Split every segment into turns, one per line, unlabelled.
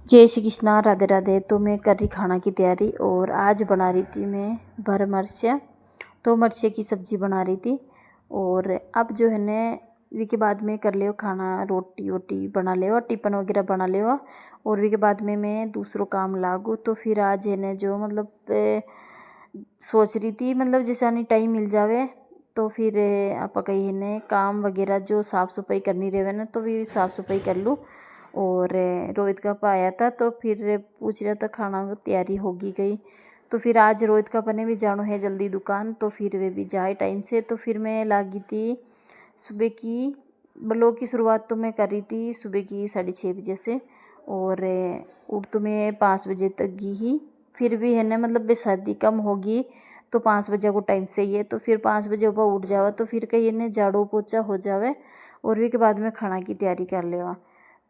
जय श्री कृष्णा, राधे राधे। तो मैं कर रही खाना की तैयारी और आज बना रही थी मैं भर मिर्चा। तो मिर्चे की सब्ज़ी बना रही थी। और अब जो है न वी के बाद में कर लियो खाना, रोटी वोटी बना लियो, टिफ़िन वगैरह बना लियो। और वी के बाद में मैं दूसरों काम लागू। तो फिर आज है न जो मतलब सोच रही थी मतलब जैसे आनी टाइम मिल जावे तो फिर आप कही है न काम वगैरह जो साफ़ सफाई करनी रहे न तो भी साफ़ सफाई कर लूँ। और रोहित का पा आया था तो फिर पूछ रहा था खाना की तैयारी होगी गई। तो फिर आज रोहित का पने भी जानो है जल्दी दुकान, तो फिर वे भी जाए टाइम से। तो फिर मैं लागी थी सुबह की ब्लॉग की शुरुआत तो मैं कर रही थी सुबह की 6:30 बजे से। और उठ तो मैं 5 बजे तक गई ही। फिर भी है ना मतलब बेसर्दी कम होगी तो 5 बजे को टाइम से ही है। तो फिर 5 बजे ऊपर उठ जावा तो फिर कहीं ने झाड़ू पोछा हो जावे और वी के बाद में खाना की तैयारी कर लेवा।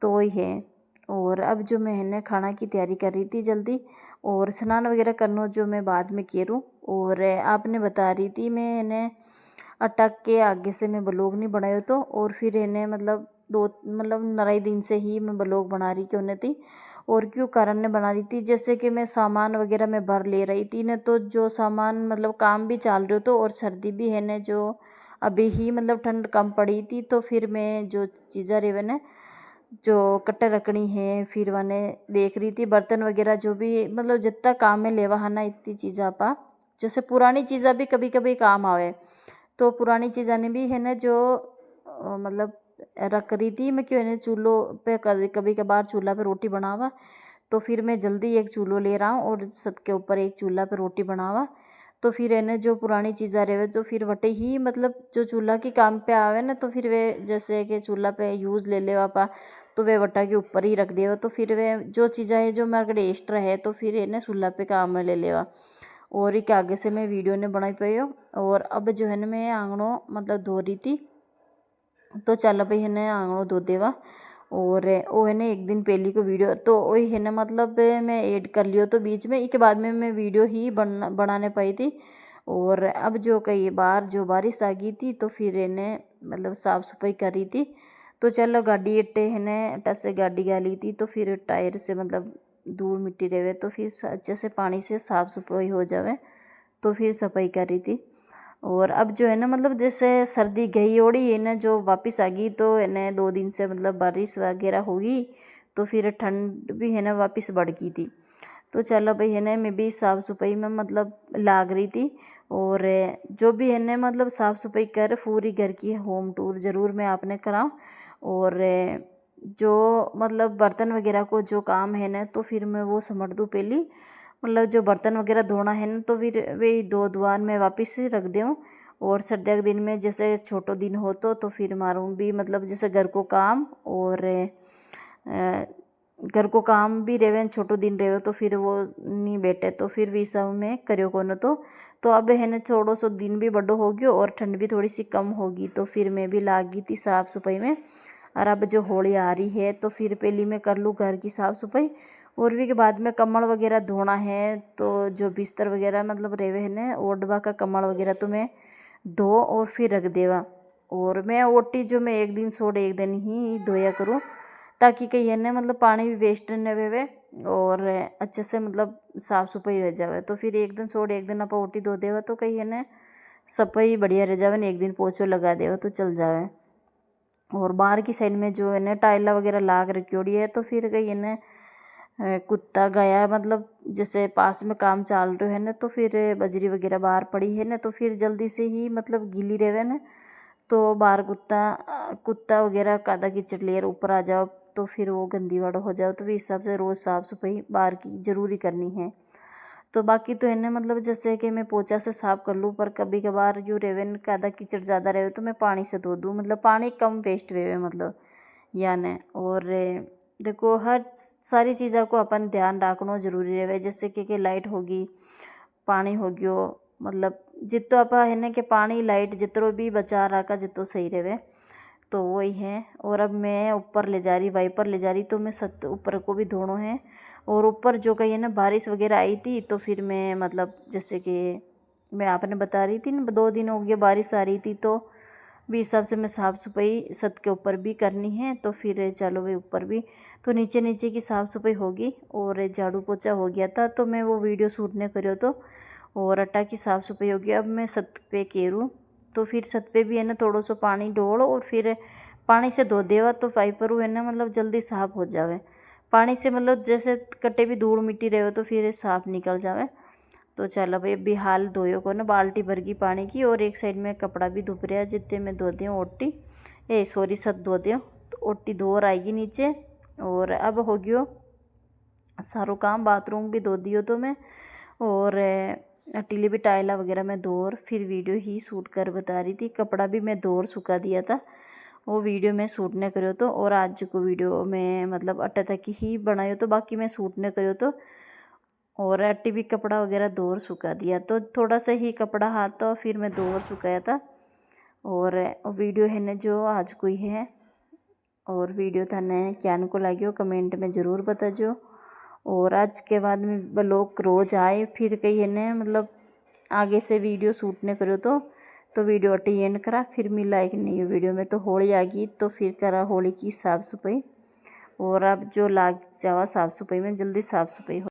तो वही है। और अब जो मैं है ना खाना की तैयारी कर रही थी जल्दी, और स्नान वगैरह करना जो मैं बाद में करूँ। और आपने बता रही थी मैं इन्हें अटक के आगे से मैं ब्लॉग नहीं बनाया तो। और फिर इन्हें मतलब दो मतलब नराई दिन से ही मैं ब्लॉग बना रही क्यों नहीं थी। और क्यों कारण ने बना रही थी जैसे कि मैं सामान वगैरह मैं भर ले रही थी न, तो जो सामान मतलब काम भी चल रहे तो और सर्दी भी है न, जो अभी ही मतलब ठंड कम पड़ी थी। तो फिर मैं जो चीज़ें रहे न जो कट्टे रखनी है फिर मैंने देख रही थी बर्तन वगैरह जो भी मतलब जितना काम में लेवा है ना इतनी चीज़ा पा जैसे पुरानी चीज़ा भी कभी कभी काम आवे। तो पुरानी चीज़ा ने भी है ना जो मतलब रख रही थी मैं क्यों है चूल्हों पे कभी कभार चूल्हा पे रोटी बनावा। तो फिर मैं जल्दी एक चूल्हो ले रहा हूँ और छत के ऊपर एक चूल्हा पे रोटी बनावा। तो फिर है ना जो पुरानी चीज़ा रहे तो फिर वटे ही मतलब जो चूल्हा की काम पे आवे ना तो फिर वे जैसे कि चूल्हा पे यूज़ ले ले पा तो वे वटा के ऊपर ही रख देवा। तो फिर वे जो चीज़ा है जो मेरे कड़े एक्स्ट्रा है तो फिर है ना चूल्हा पे काम में ले लेवा। और एक आगे से मैं वीडियो ने बनाई पाई हो। और अब जो है ना मैं आंगनों मतलब धो रही थी तो चल भाई है ना आंगनों धो देवा। और वो है ना एक दिन पहली को वीडियो तो वही है ना मतलब मैं ऐड कर लियो तो बीच में इसके बाद में मैं वीडियो ही बनाने पाई थी। और अब जो कई बार जो बारिश आ गई थी तो फिर इन्हें मतलब साफ़ सफाई करी थी। तो चलो गाड़ी अट्टे है ना अट्टा से गाड़ी गाली थी तो फिर टायर से मतलब धूल मिट्टी रहे तो फिर अच्छे से पानी से साफ़ सफाई हो जावे। तो फिर सफाई करी थी। और अब जो है ना मतलब जैसे सर्दी गई ओड़ी है ना जो वापस आ गई तो है ना 2 दिन से मतलब बारिश वगैरह होगी तो फिर ठंड भी है ना वापस बढ़ गई थी। तो चलो भाई है ना मैं भी साफ़ सफाई में मतलब लाग रही थी। और जो भी है ना मतलब साफ़ सफाई कर पूरी घर की होम टूर ज़रूर मैं आपने कराऊँ। और जो मतलब बर्तन वगैरह को जो काम है ना तो फिर मैं वो समझ दूँ पहली मतलब जो बर्तन वगैरह धोना है ना तो फिर वे दो दुआर में वापस से रख दूँ। और सर्दियों के दिन में जैसे छोटो दिन हो तो फिर मारूँ भी मतलब जैसे घर को काम और घर को काम भी रेवे छोटो दिन रेवे तो फिर वो नहीं बैठे तो फिर भी सब में करियो कोनो तो अब है ना थोड़ो सो दिन भी बड़ो हो गयो और ठंड भी थोड़ी सी कम होगी तो फिर मैं भी लाग गई थी साफ़ सफाई में। और अब जो होली आ रही है तो फिर पहली मैं कर लूँ घर की साफ़ सफाई। और भी के बाद में कम्बल वगैरह धोना है तो जो बिस्तर वगैरह मतलब रेवे है ना ओढ़वा का कम्बल वगैरह तो मैं धो और फिर रख देवा। और मैं ओटी जो मैं एक दिन छोड़ एक दिन ही धोया करूँ ताकि कहीं है ना मतलब पानी भी वेस्ट न वेवे और अच्छे से मतलब साफ़ सफाई रह जावे। तो फिर एक दिन छोड़ एक दिन आप ओटी धो देवा तो कहीं है ना सफाई बढ़िया रह जावे न, एक दिन पोछो लगा देवा तो चल जावे। और बाहर की साइड में जो है ना टाइला वगैरह लाग रखी है तो फिर कहीं है ना कुत्ता गया मतलब जैसे पास में काम चल रहे है ना तो फिर बजरी वगैरह बाहर पड़ी है ना तो फिर जल्दी से ही मतलब गीली रहे ना तो बाहर कुत्ता वगैरह कादा कीचड़ लेकर ऊपर आ जाओ तो फिर वो गंदी वाड़ा हो जाओ। तो इस हिसाब से रोज़ साफ़ सफाई बाहर की ज़रूरी करनी है। तो बाकी तो है ना मतलब जैसे कि मैं पोछा से साफ़ कर लूँ पर कभी कभार जो रेवे कादा कीचड़ ज़्यादा रहे तो मैं पानी से धो दूँ मतलब पानी कम वेस्ट वेवे मतलब या न। और देखो हर सारी चीज़ों को अपन ध्यान रखना जरूरी रहे जैसे कि लाइट होगी पानी हो गयो मतलब जितो आप है ना कि पानी लाइट जितो भी बचा रखा जितो सही रहे तो वही है। और अब मैं ऊपर ले जा रही वाइपर ले जा रही तो मैं सत ऊपर को भी धोना है। और ऊपर जो कही है ना बारिश वगैरह आई थी तो फिर मैं मतलब जैसे कि मैं आपने बता रही थी ना 2 दिन हो गए बारिश आ रही थी तो भी हिसाब से मैं साफ़ सफाई छत के ऊपर भी करनी है। तो फिर चलो भाई ऊपर भी, तो नीचे नीचे की साफ़ सफाई होगी और झाड़ू पोछा हो गया था, तो मैं वो वीडियो शूट नहीं करियो तो। और अट्टा की साफ़ सफाई हो गई। अब मैं छत पे केरूँ, तो फिर छत पे भी है ना थोड़ा सा पानी डोल और फिर पानी से धो देवा, तो वाइपर है ना मतलब जल्दी साफ़ हो जावे। पानी से मतलब जैसे कटे भी धूल मिट्टी रहे तो फिर साफ़ निकल जावे। तो चलो भाई अभी हाल धोयो को ना बाल्टी भर गई पानी की, और एक साइड में कपड़ा भी धुप रहा जितने में धो दियो ओटी, सॉरी छत धो दियो। तो ओटी धो आएगी नीचे। और अब हो गयो सारो काम, बाथरूम भी धो दियो तो मैं, और अटीले भी टाइला वगैरह मैं धो और फिर वीडियो ही शूट कर बता रही थी। कपड़ा भी मैं धो और सुखा दिया था, वो वीडियो मैं शूट नहीं करियो तो। और आज को वीडियो में मतलब अट्टा तक ही बनायो तो, बाकी मैं शूट नहीं करियो तो। और अट्टी भी कपड़ा वगैरह धो और सुखा दिया, तो थोड़ा सा ही कपड़ा हाथ तो फिर मैं धो और सुखाया था। और वीडियो है ना जो आज कोई है, और वीडियो थाने क्या को लगे कमेंट में ज़रूर बताजो। और आज के बाद में ब्लॉग रोज़ आए, फिर कहीं है ना मतलब आगे से वीडियो शूट नहीं करो तो वीडियो अटी एंड करा। फिर मिला एक नई वीडियो में। तो होली आ गई तो फिर करा होली की साफ़ सफाई, और अब जो लाग जावा साफ़ सफाई में जल्दी साफ़ सफाई हो।